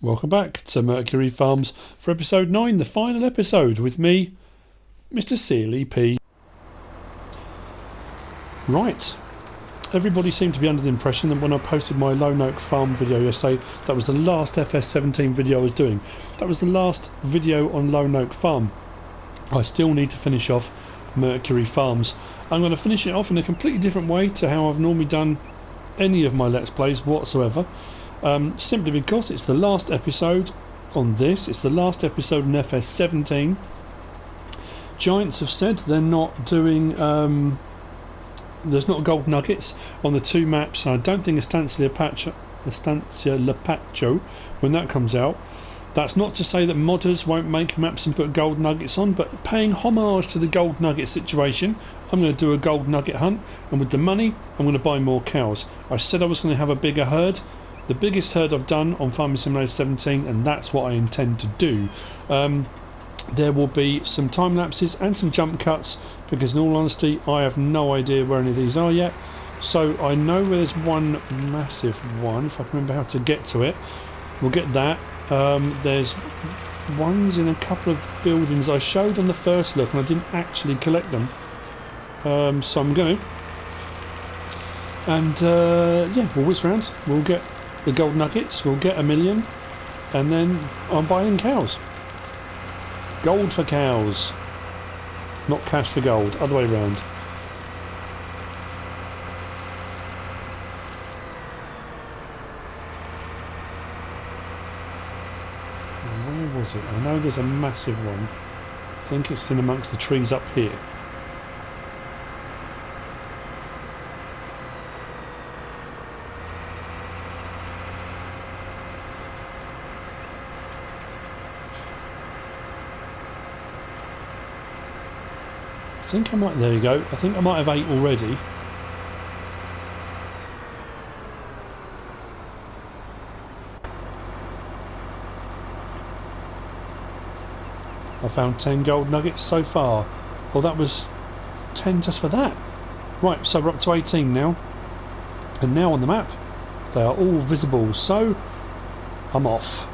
Welcome back to Mercury Farms for episode 9, the final episode, with me, MrSealyp. Right, everybody seemed to be under the impression that when I posted my Lone Oak Farm video yesterday, that was the last FS17 video I was doing. That was the last video on Lone Oak Farm. I still need to finish off Mercury Farms. I'm going to finish it off in a completely different way to how I've normally done any of my Let's Plays whatsoever. Simply because it's the last episode on this, it's the last episode in FS17. Giants have said they're not doing, there's not gold nuggets on the two maps. I don't think Estancia Lepacho, when that comes out. That's not to say that modders won't make maps and put gold nuggets on, but paying homage to the gold nugget situation, I'm going to do a gold nugget hunt, and with the money I'm going to buy more cows. I said I was going to have a bigger herd. The biggest herd I've done on Farming Simulator 17, and that's what I intend to do. There will be some time lapses and some jump cuts, because in all honesty I have no idea where any of these are yet. So I know there's one massive one, if I can remember how to get to it. We'll get that. There's ones in a couple of buildings I showed on the first look and I didn't actually collect them. So I'm going to. And yeah, we'll whiz round. We'll get the gold nuggets, we'll get 1 million, and then I'm buying cows. Gold for cows, not cash for gold, other way round. Where was it? I know there's a massive one. I think it's in amongst the trees up here. I think I might, there you go, I think I might have 8 already. I found 10 gold nuggets so far. Well, that was 10 just for that. Right, so we're up to 18 now. And now on the map, they are all visible, so I'm off.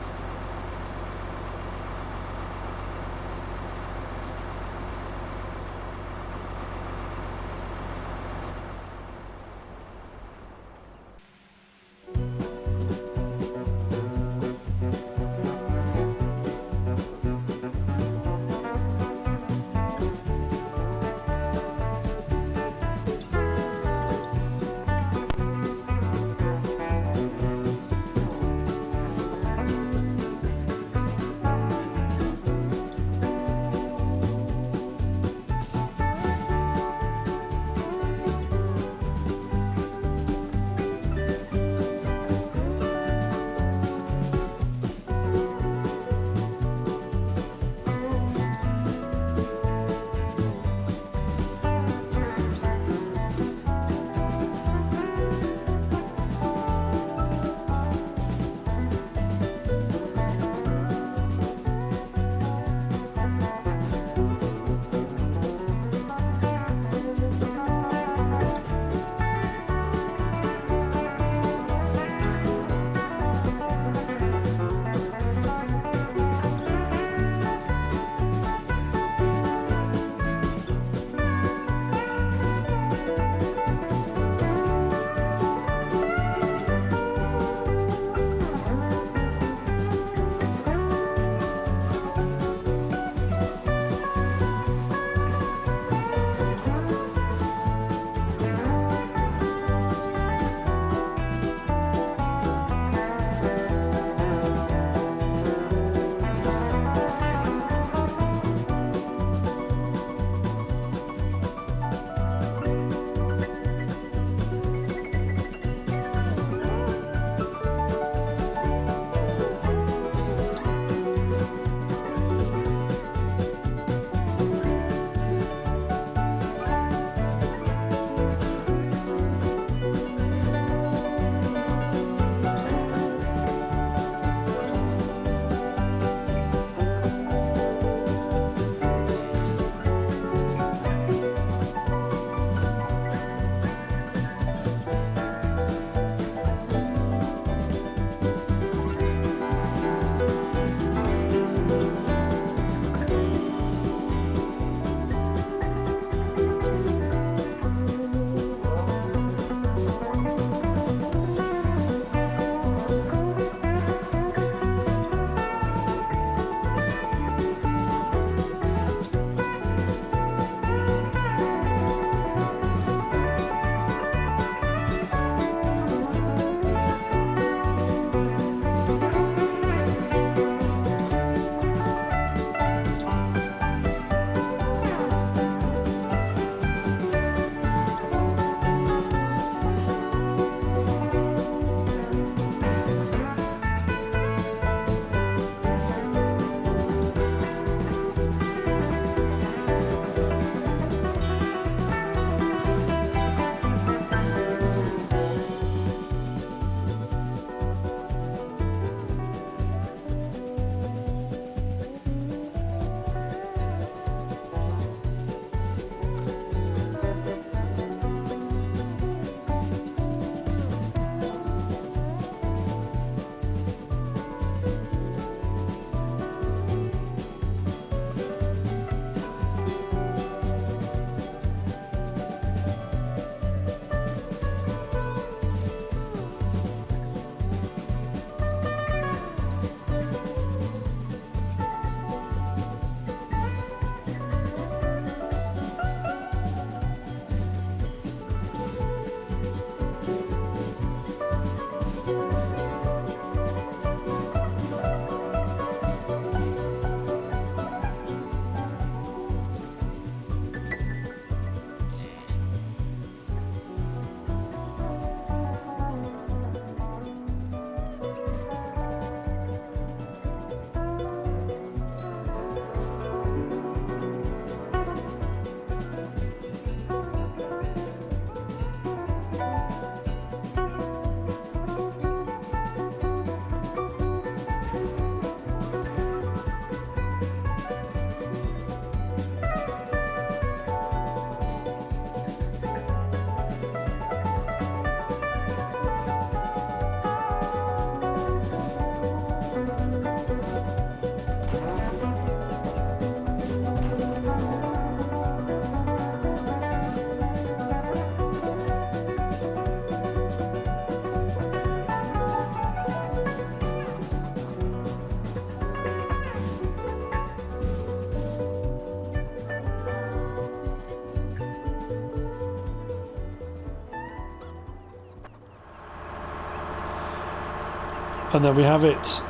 And there we have it.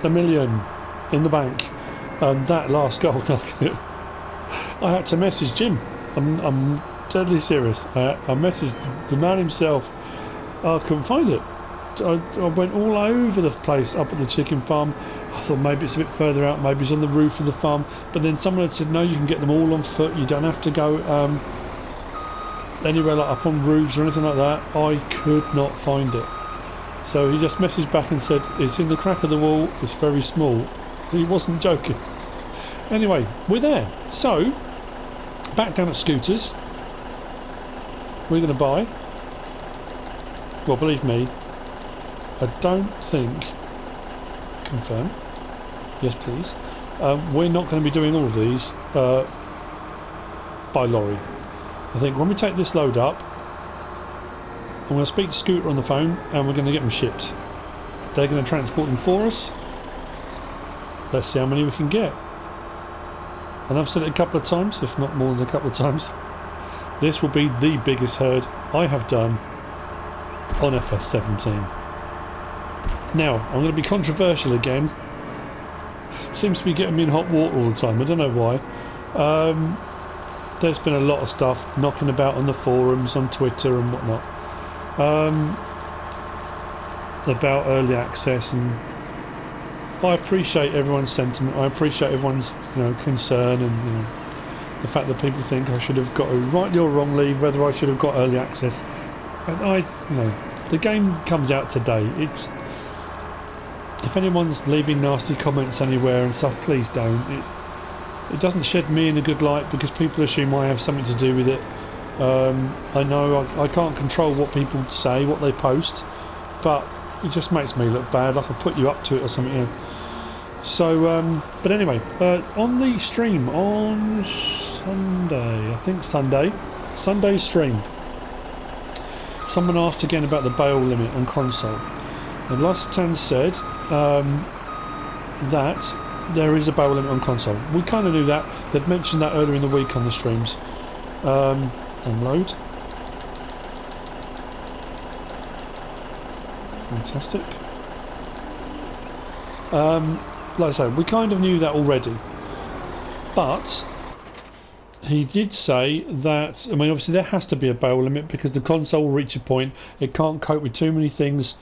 $1 million in the bank. And that last gold nugget, I had to message Jim. I'm deadly serious. I messaged the man himself. I couldn't find it. I went all over the place up at the chicken farm. I thought maybe it's a bit further out, maybe it's on the roof of the farm. But then someone had said, no, you can get them all on foot. You don't have to go anywhere like up on roofs or anything like that. I could not find it. So he just messaged back and said, it's in the crack of the wall, it's very small. He wasn't joking. Anyway, we're there. So, back down at Scooters. We're going to buy. Well, believe me, I don't think... Confirm. Yes, please. We're not going to be doing all of these by lorry. I think when we take this load up, I'm going to speak to Scooter on the phone and we're going to get them shipped. They're going to transport them for us. Let's see how many we can get. And I've said it a couple of times, if not more than a couple of times. This will be the biggest herd I have done on FS17. Now, I'm going to be controversial again. Seems to be getting me in hot water all the time. I don't know why. There's been a lot of stuff knocking about on the forums, on Twitter and whatnot. About early access, and I appreciate everyone's sentiment. I appreciate everyone's concern, and the fact that people think I should have got, rightly or wrongly, whether I should have got early access. And the game comes out today. It's, if anyone's leaving nasty comments anywhere and stuff, please don't. It doesn't shed me in a good light because people assume I have something to do with it. I know I can't control what people say, what they post, but it just makes me look bad, like I put you up to it or something. So, but anyway, on the stream on Sunday, I think Sunday's stream, someone asked again about the bail limit on console. And Lustan said that there is a bail limit on console. We kind of knew that. They'd mentioned that earlier in the week on the streams. Unload. Fantastic. Like I say, we kind of knew that already. But he did say that, I mean, obviously there has to be a bail limit because the console will reach a point it can't cope with too many things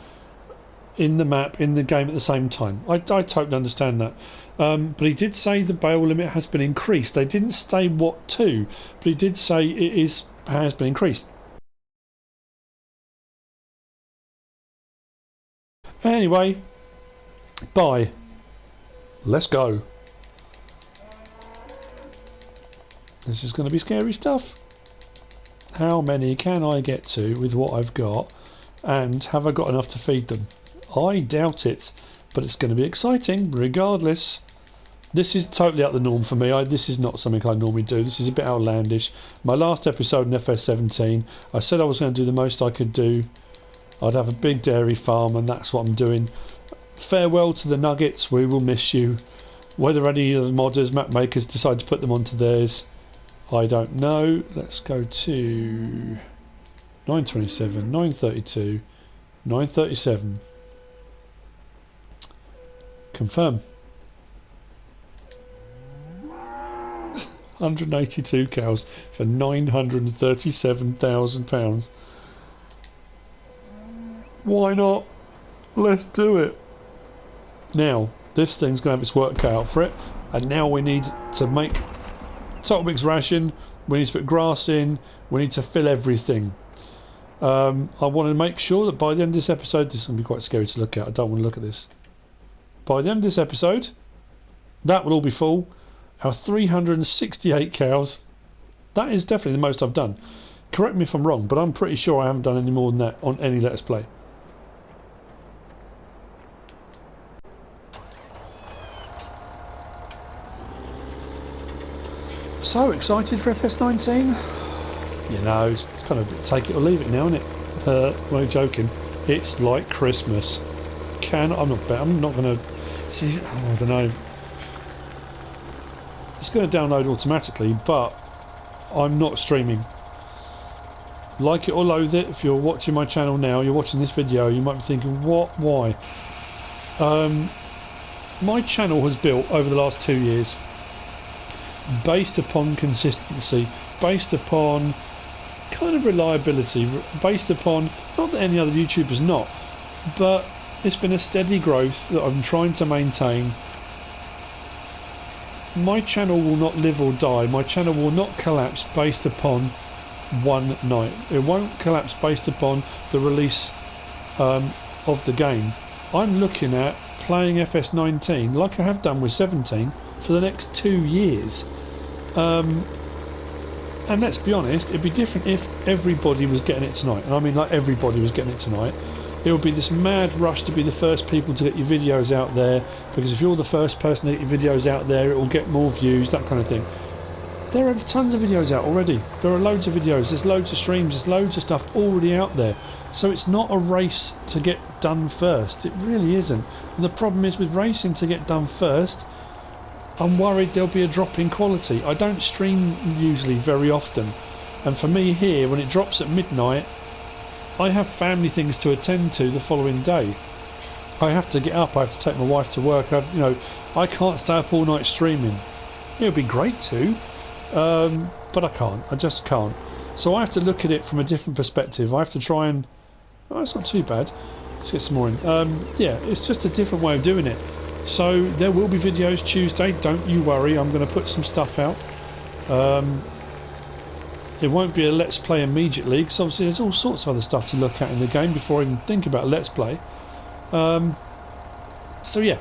in the map, in the game at the same time. I totally understand that. But he did say the bail limit has been increased. They didn't say what to, but he did say it has been increased. Anyway, bye. Let's go. This is going to be scary stuff. How many can I get to with what I've got? And have I got enough to feed them? I doubt it, but it's going to be exciting regardless. This is totally out the norm for me. This is not something I normally do. This is a bit outlandish. My last episode in FS17, I said I was going to do the most I could do. I'd have a big dairy farm, and that's what I'm doing. Farewell to the Nuggets. We will miss you. Whether any of the modders, map makers decide to put them onto theirs, I don't know. Let's go to 927, 932, 937. Confirm. 182 cows for £937,000. Why not? Let's do it. Now, this thing's going to have its work cut out for it, and now we need to make Total Mix ration, we need to put grass in, we need to fill everything. I want to make sure that by the end of this episode, this is going to be quite scary to look at, I don't want to look at this. By the end of this episode, that will all be full. Our 368 cows, that is definitely the most I've done. Correct me if I'm wrong, but I'm pretty sure I haven't done any more than that on any Let's Play. So excited for FS19? You know, it's kind of take it or leave it now, isn't it? No joking. It's like Christmas. I'm not going to see. I don't know. It's going to download automatically, but I'm not streaming. Like it or loathe it, if you're watching my channel now, you're watching this video, you might be thinking, what, why? My channel has built over the last 2 years based upon consistency, based upon kind of reliability, based upon, not that any other YouTuber's not, but it's been a steady growth that I'm trying to maintain. My channel will not live or die, my channel will not collapse based upon one night. It won't collapse based upon the release of the game. I'm looking at playing FS19 like I have done with 17 for the next 2 years. And let's be honest, it'd be different if everybody was getting it tonight. And I mean like everybody was getting it tonight. It would be this mad rush to be the first people to get your videos out there, because if you're the first person to get your videos out there, it will get more views, that kind of thing. There are tons of videos out already. There are loads of videos, there's loads of streams, there's loads of stuff already out there. So it's not a race to get done first. It really isn't. And the problem is with racing to get done first, I'm worried there'll be a drop in quality. I don't stream usually very often. And for me here, when it drops at midnight, I have family things to attend to the following day. I have to get up, I have to take my wife to work. I can't stay up all night streaming. It would be great to, but I can't. I just can't. So I have to look at it from a different perspective. I have to try and... Oh, it's not too bad. Let's get some more in. Yeah, it's just a different way of doing it. So there will be videos Tuesday, don't you worry. I'm going to put some stuff out. It won't be a Let's Play immediately, because obviously there's all sorts of other stuff to look at in the game before I even think about a Let's Play. So yeah,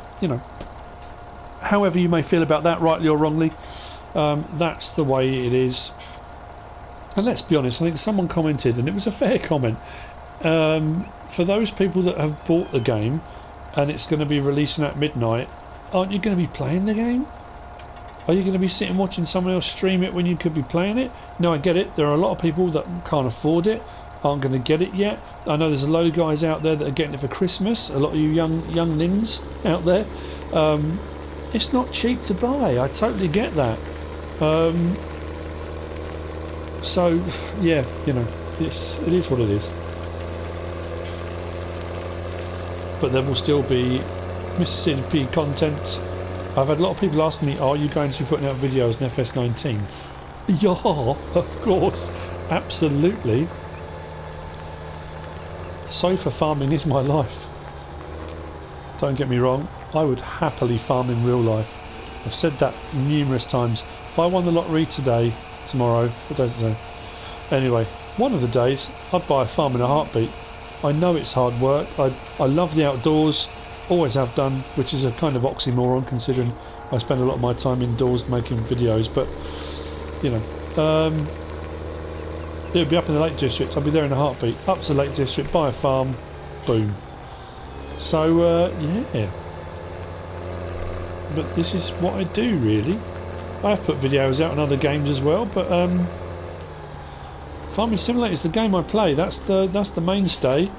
however you may feel about that, rightly or wrongly, that's the way it is. And let's be honest, I think someone commented, and it was a fair comment, for those people that have bought the game and it's going to be releasing at midnight, aren't you going to be playing the game? Are you going to be sitting watching someone else stream it when you could be playing it? No, I get it. There are a lot of people that can't afford it, aren't going to get it yet. I know there's a load of guys out there that are getting it for Christmas. A lot of you younglings out there. It's not cheap to buy. I totally get that. So, yeah, it is what it is. But there will still be MrSealyp content. I've had a lot of people asking me, are you going to be putting out videos in FS19? Yeah, of course, absolutely. Sofa farming is my life. Don't get me wrong, I would happily farm in real life. I've said that numerous times. If I won the lottery today, tomorrow, what day is it today? Anyway, one of the days, I'd buy a farm in a heartbeat. I know it's hard work. I love the outdoors. Always have done, which is a kind of oxymoron considering I spend a lot of my time indoors making videos, but it would be up in the Lake District. I'll be there in a heartbeat. Up to the Lake District, buy a farm, boom. So yeah, but this is what I do really. I have put videos out on other games as well, but Farming Simulator is the game I play. That's the mainstay.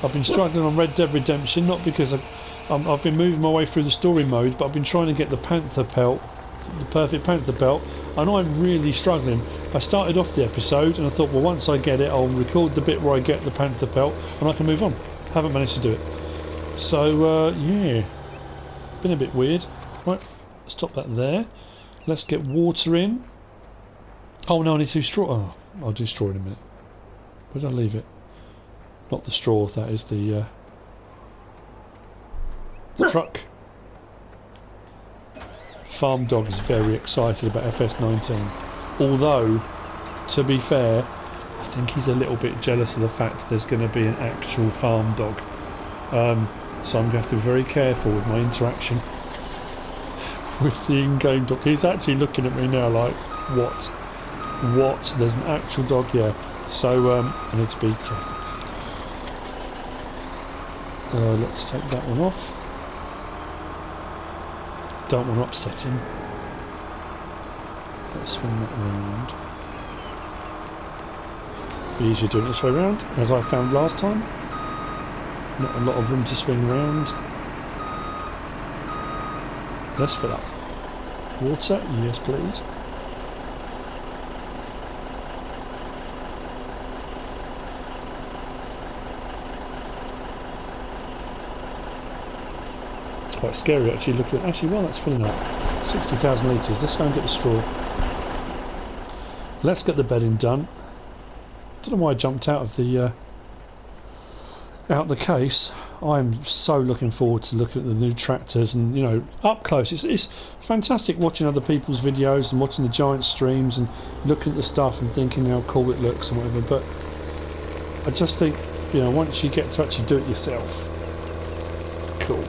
I've been struggling on Red Dead Redemption, not because I've been moving my way through the story mode, but I've been trying to get the Panther Pelt, the perfect Panther Pelt. I know I'm really struggling. I started off the episode and I thought, well, once I get it, I'll record the bit where I get the Panther Pelt and I can move on. Haven't managed to do it. So yeah, been a bit weird. Right, stop that there. Let's get water in. Oh no, I need to do straw. Oh, I'll do straw in a minute. Where did I leave it? Not the straw, that is the truck. Farm Dog is very excited about FS19. Although, to be fair, I think he's a little bit jealous of the fact there's going to be an actual farm dog. So I'm going to have to be very careful with my interaction with the in-game dog. He's actually looking at me now like, what? What? There's an actual dog here. So I need to be careful. Let's take that one off. Don't want to upset him. Let's swing that around. Be easier doing it this way around, as I found last time. Not a lot of room to swing around. Let's fill up. Water, yes please. It's quite scary actually. Look at actually while that's filling up, 60,000 litres. Let's go and get the straw. Let's get the bedding done. Don't know why I jumped out of the case. I'm so looking forward to looking at the new tractors and, you know, up close. It's fantastic watching other people's videos and watching the giant streams and looking at the stuff and thinking how cool it looks and whatever. But I just think, you know, once you get to actually do it yourself, cool.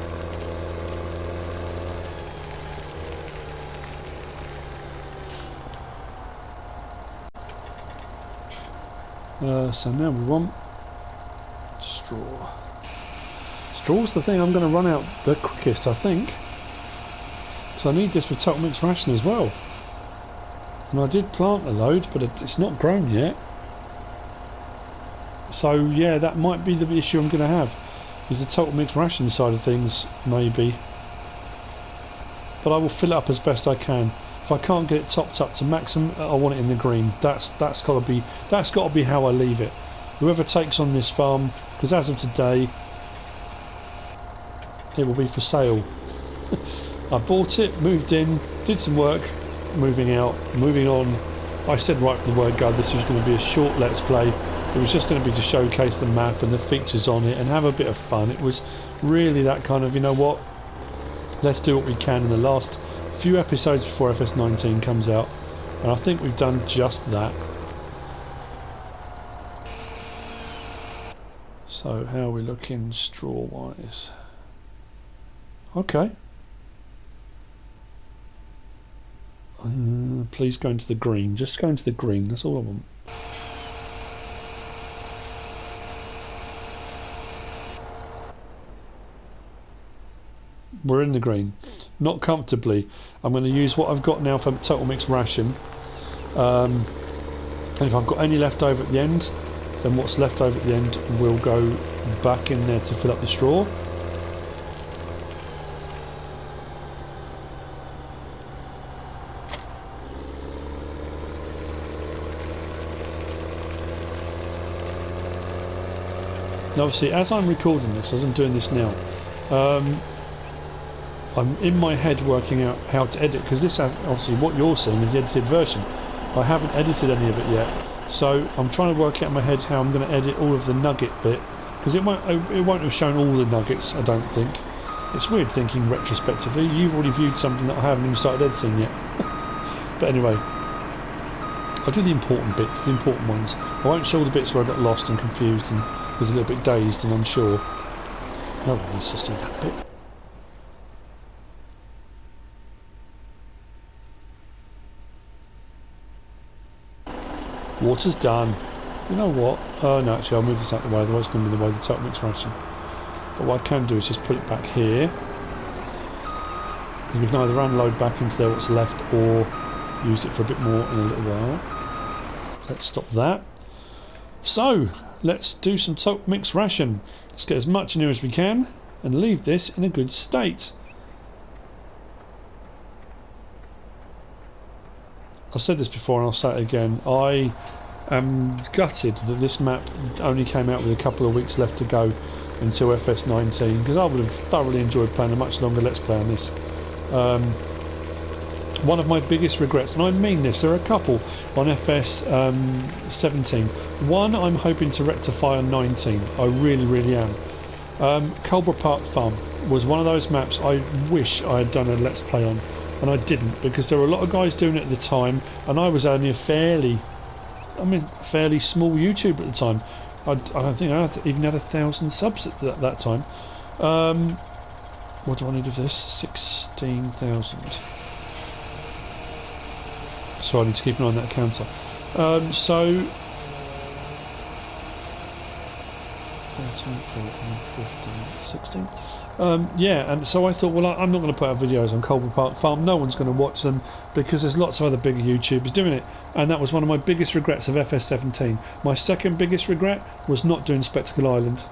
So now we want straw. Straw's the thing I'm going to run out the quickest, I think. So I need this for total mixed ration as well. And I did plant a load, but it's not grown yet. So yeah, that might be the issue I'm going to have, is the total mixed ration side of things, maybe. But I will fill it up as best I can. If I can't get it topped up to maximum, I want it in the green. That's got to be how I leave it. Whoever takes on this farm, because as of today, it will be for sale. I bought it, moved in, did some work, moving out, moving on. I said right from the word go, this was going to be a short let's play. It was just going to be to showcase the map and the features on it and have a bit of fun. It was really that kind of, you know what, let's do what we can in the last few episodes before FS19 comes out, and I think we've done just that. So how are we looking straw wise? Okay. Please go into the green. Just go into the green, that's all I want. We're in the green. Not comfortably. I'm going to use what I've got now for total mixed ration. And if I've got any left over at the end, then what's left over at the end will go back in there to fill up the straw. Now obviously as I'm recording this, as I'm doing this now, I'm in my head working out how to edit, because this has, obviously what you're seeing is the edited version. I haven't edited any of it yet, so I'm trying to work out in my head how I'm going to edit all of the nugget bit, because it won't have shown all the nuggets, I don't think. It's weird thinking retrospectively. You've already viewed something that I haven't even started editing yet. But anyway, I'll do the important bits, the important ones. I won't show all the bits where I got lost and confused and was a little bit dazed and unsure. No one needs to see that bit. Water's done. You know what? No, actually I'll move this out of the way, otherwise it's going to be the way the total mixed ration. But what I can do is just put it back here. Because we can either unload back into there what's left or use it for a bit more in a little while. Let's stop that. So, let's do some total mixed ration. Let's get as much in here as we can and leave this in a good state. I've said this before and I'll say it again. I am gutted that this map only came out with a couple of weeks left to go until FS19, because I would have thoroughly enjoyed playing a much longer Let's Play on this. One of my biggest regrets, and I mean this, there are a couple on FS17. One I'm hoping to rectify on 19. I really am. Culborough Park Farm was one of those maps I wish I had done a Let's Play on, and I didn't, because there were a lot of guys doing it at the time, and I was only a fairly small YouTuber at the time. I don't think I even had 1,000 subs at that time. What do I need of this? 16,000. So I need to keep an eye on that counter. So 13, 14, 15, 16. Yeah, and so I thought, well, I'm not going to put out videos on Culborough Park Farm. No one's going to watch them because there's lots of other bigger YouTubers doing it. And that was one of my biggest regrets of FS17. My second biggest regret was not doing Spectacle Island.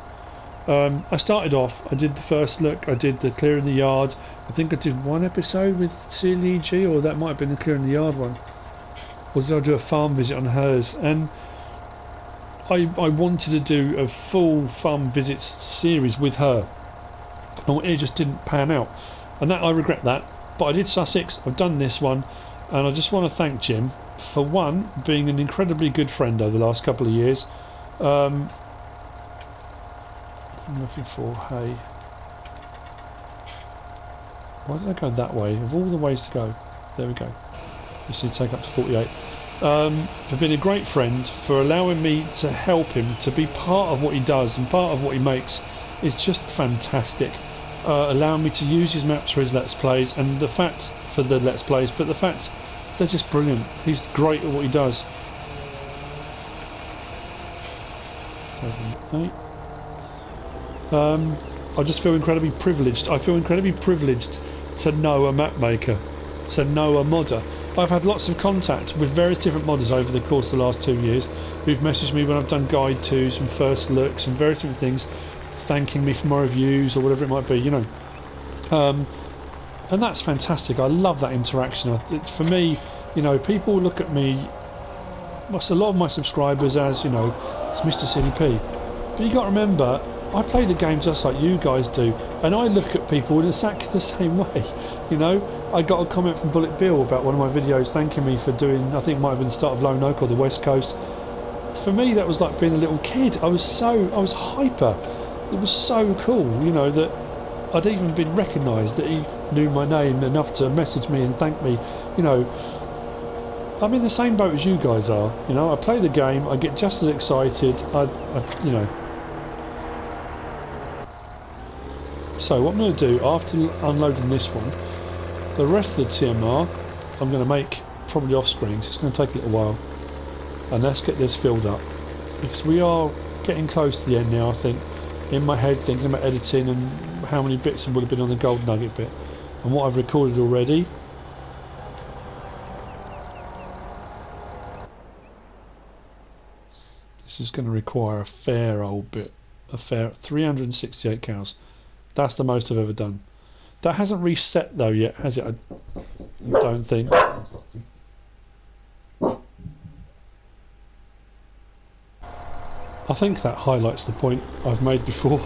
I started off, I did the first look, I did the clearing the yard. I think I did one episode with CLEG, or that might have been the clearing the yard one. Or did I do a farm visit on hers? And I wanted to do a full farm visits series with her. and it just didn't pan out, and that I regret that. But I did Sussex, I've done this one, and I just want to thank Jim for one, being an incredibly good friend over the last couple of years. I'm looking for hay. Why did I go that way? Of all the ways to go, there we go. Just need to take up to 48. For being a great friend, for allowing me to help him, to be part of what he does and part of what he makes, is just fantastic. Allowing me to use his maps for his Let's Plays, and the fact for the Let's Plays, but the fact they're just brilliant. He's great at what he does. 7, 8. I just feel incredibly privileged. I feel incredibly privileged to know a map maker, to know a modder. I've had lots of contact with various different modders over the course of the last 2 years who've messaged me when I've done guide twos and first looks and various different things, thanking me for my reviews or whatever it might be, you know. And that's fantastic. I love that interaction. For me, you know, people look at me, a lot of my subscribers, as, you know, it's MrSealyp. But you got to remember, I play the game just like you guys do, and I look at people in exactly the same way. You know, I got a comment from Bullet Bill about one of my videos thanking me for doing, I think it might have been the start of Lone Oak or the West Coast. For me, that was like being a little kid. I was hyper. It was so cool, you know, that I'd even been recognised, that he knew my name enough to message me and thank me. You know, I'm in the same boat as you guys are. You know, I play the game, I get just as excited. You know. So what I'm going to do after unloading this one, the rest of the TMR I'm going to make probably off screen. So it's going to take a little while, and let's get this filled up because we are getting close to the end now. I think. In my head thinking about editing and how many bits would have been on the gold nugget bit and what I've recorded already. This is going to require a fair old bit, a fair 368 cows. That's the most I've ever done. That hasn't reset though yet, has it? I don't think. I think that highlights the point I've made before.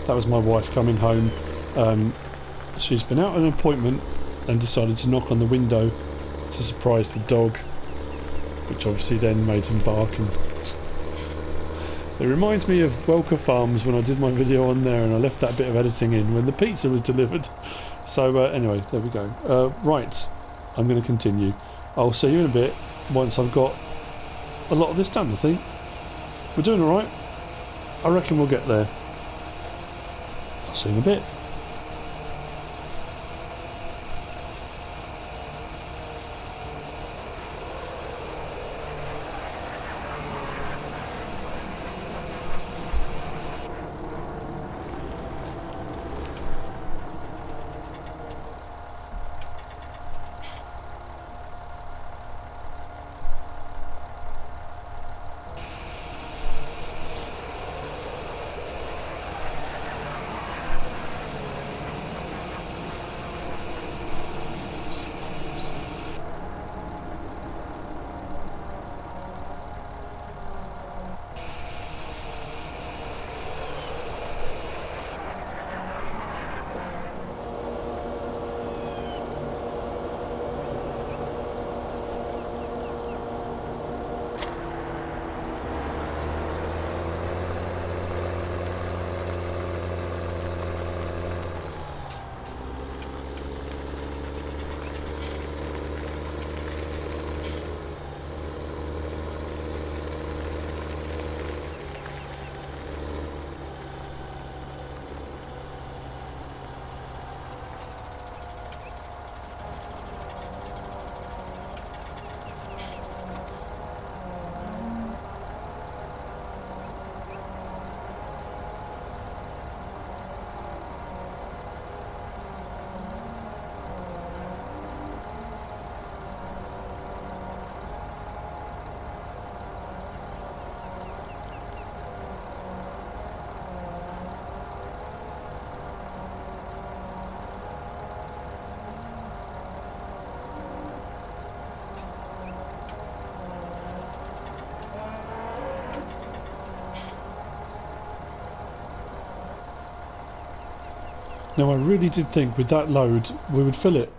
That was my wife coming home. She's been out on an appointment and decided to knock on the window to surprise the dog, which obviously then made him bark. And it reminds me of Mercury Farms when I did my video on there, and I left that bit of editing in when the pizza was delivered. So anyway, there we go. Right, I'm going to continue. I'll see you in a bit once I've got a lot of this done, I think. We're doing alright. I reckon we'll get there. I'll see you in a bit. Now I really did think with that load we would fill it.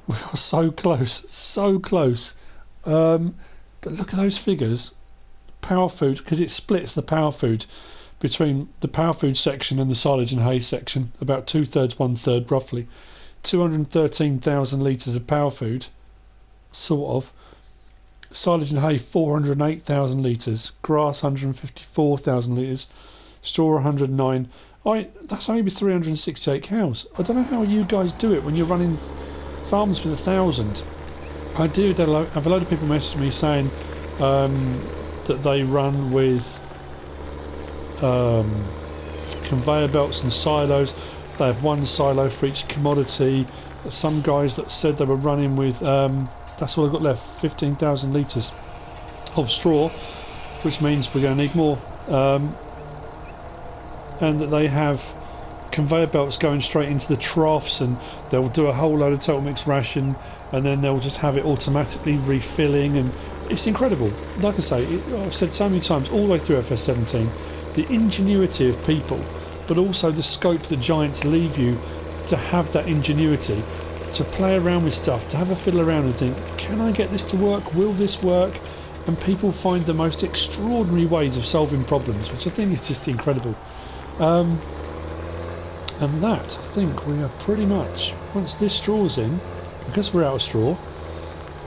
We are so close, so close. But look at those figures. Power food, because it splits the power food between the power food section and the silage and hay section, about 2/3, 1/3 roughly. 213,000 litres of power food, sort of. Silage and hay 408,000 litres, grass 154,000 litres, straw 109. That's only with 368 cows. I don't know how you guys do it when you're running farms with 1,000. I do have a load of people message me saying that they run with conveyor belts and silos. They have one silo for each commodity. Some guys that said they were running with that's all I've got left, 15,000 litres of straw, which means we're going to need more, and that they have conveyor belts going straight into the troughs, and they'll do a whole load of total mix ration, and then they'll just have it automatically refilling, and it's incredible. Like I say, I've said so many times all the way through FS17, the ingenuity of people, but also the scope that giants leave you to have that ingenuity, to play around with stuff, to have a fiddle around and think, can I get this to work? Will this work? And people find the most extraordinary ways of solving problems, which I think is just incredible. And that, I think we are pretty much, once this straw's in, because we're out of straw,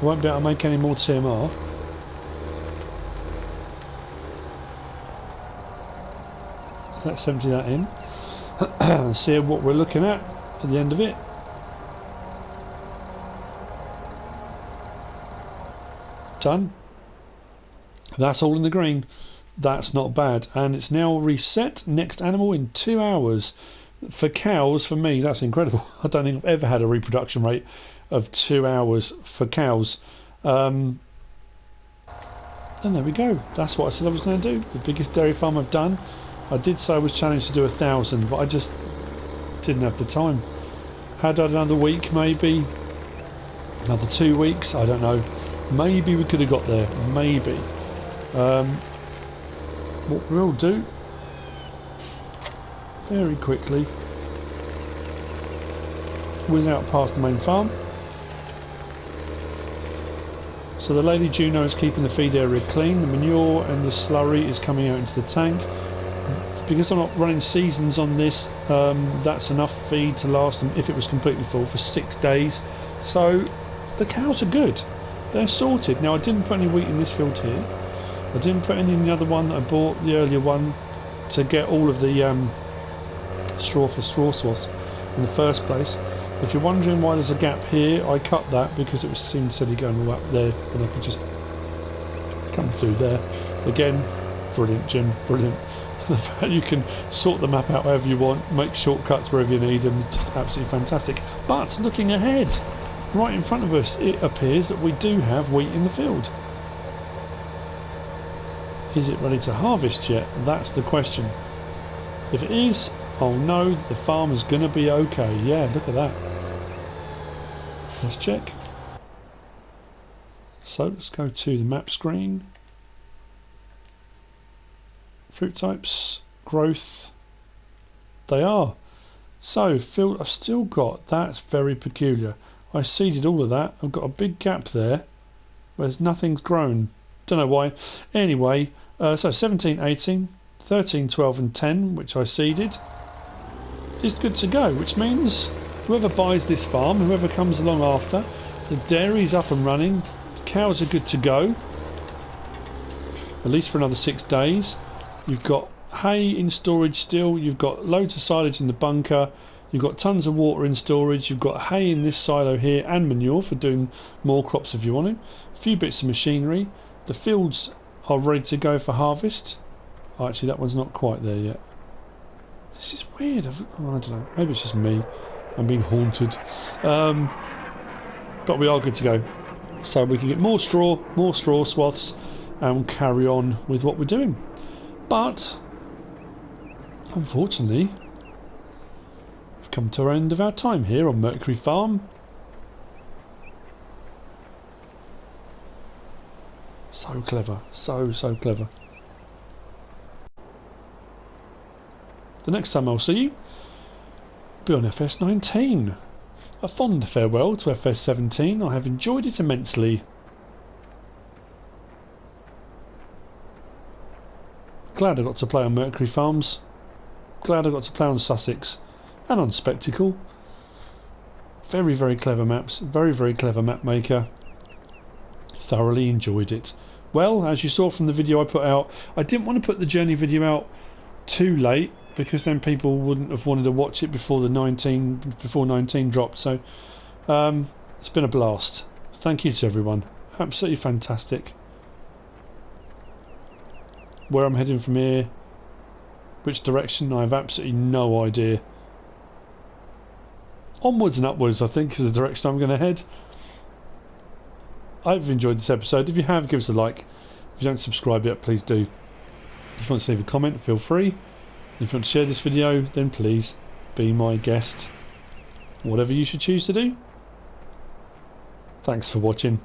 I won't be able to make any more TMR. Let's empty that in and see what we're looking at the end of it. Done. That's all in the green. That's not bad. And it's now reset. Next animal in 2 hours. For cows, for me, that's incredible. I don't think I've ever had a reproduction rate of 2 hours for cows. And there we go. That's what I said I was going to do. The biggest dairy farm I've done. I did say I was challenged to do 1,000, but I just didn't have the time. Had I another week, maybe another 2 weeks, I don't know. Maybe we could have got there. Maybe. What we'll do very quickly, whiz out past the main farm. So the Lady Juno is keeping the feed area clean. The manure and the slurry is coming out into the tank. Because I'm not running seasons on this, that's enough feed to last them, if it was completely full, for 6 days. So the cows are good. They're sorted. Now I didn't put any wheat in this field here. I didn't put any in the other one that I bought, the earlier one, to get all of the straw for straw swaths in the first place. If you're wondering why there's a gap here, I cut that because it seemed silly going all up there when I could just come through there. Again, brilliant, Jim, brilliant. The fact you can sort the map out however you want, make shortcuts wherever you need them, just absolutely fantastic. But looking ahead, right in front of us, it appears that we do have wheat in the field. Is it ready to harvest yet? That's the question. If it is, oh no, the farm is going to be okay. Yeah, look at that. Let's check. So let's go to the map screen. Fruit types, growth. They are. So field, I've still got, that's very peculiar. I seeded all of that. I've got a big gap there where nothing's grown. Don't know why. Anyway, so 17, 18, 13, 12 and 10, which I seeded, is good to go, which means whoever buys this farm, whoever comes along after, the dairy's up and running, the cows are good to go, at least for another 6 days. You've got hay in storage still, you've got loads of silage in the bunker, you've got tons of water in storage, you've got hay in this silo here and manure for doing more crops if you want to, a few bits of machinery. The fields are ready to go for harvest. Oh, actually that one's not quite there yet. This is weird. I don't know, maybe it's just me, I'm being haunted. But we are good to go, so we can get more straw swaths and carry on with what we're doing. But unfortunately we've come to our end of our time here on Mercury Farm. So clever, so clever. The next time I'll see you, be on FS19. A fond farewell to FS17. I have enjoyed it immensely. Glad I got to play on Mercury Farms. Glad I got to play on Sussex and on Spectacle. Very, very clever maps. Very, very clever map maker. Thoroughly enjoyed it. Well, as you saw from the video I put out, I didn't want to put the journey video out too late because then people wouldn't have wanted to watch it before 19 dropped. So it's been a blast. Thank you to everyone. Absolutely fantastic. Where I'm heading from here, which direction, I have absolutely no idea. Onwards and upwards, I think, is the direction I'm going to head. I hope you've enjoyed this episode. If you have, give us a like. If you don't subscribe yet, please do. If you want to leave a comment, feel free. If you want to share this video, then please be my guest. Whatever you should choose to do. Thanks for watching.